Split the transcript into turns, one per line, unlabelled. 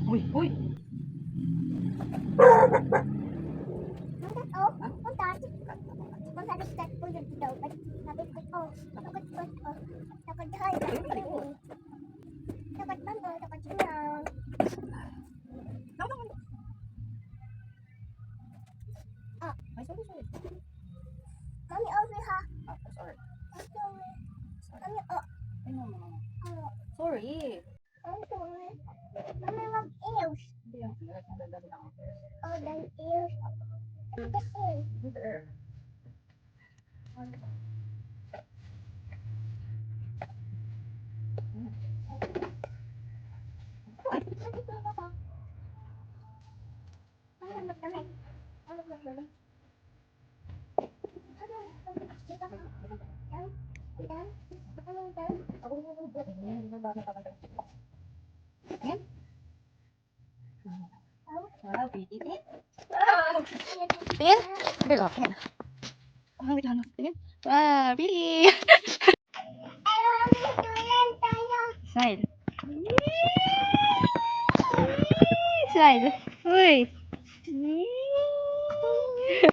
Uy, uy. Ay, sorry, sorry.
Mami, over ha.
Ah, sorry.
Mami, oh.
Ay, no, no, no. Sorry.
I'm sorry. Mami, wag ears.
Hindi yan. Dali lang.
Oh, dan ears. Kasi.
There. Wow, pretty. Tingin? Tingin ko. Tingin. Oh, wait lang. Tingin. Wow, pretty. Smile. Smile. Uy.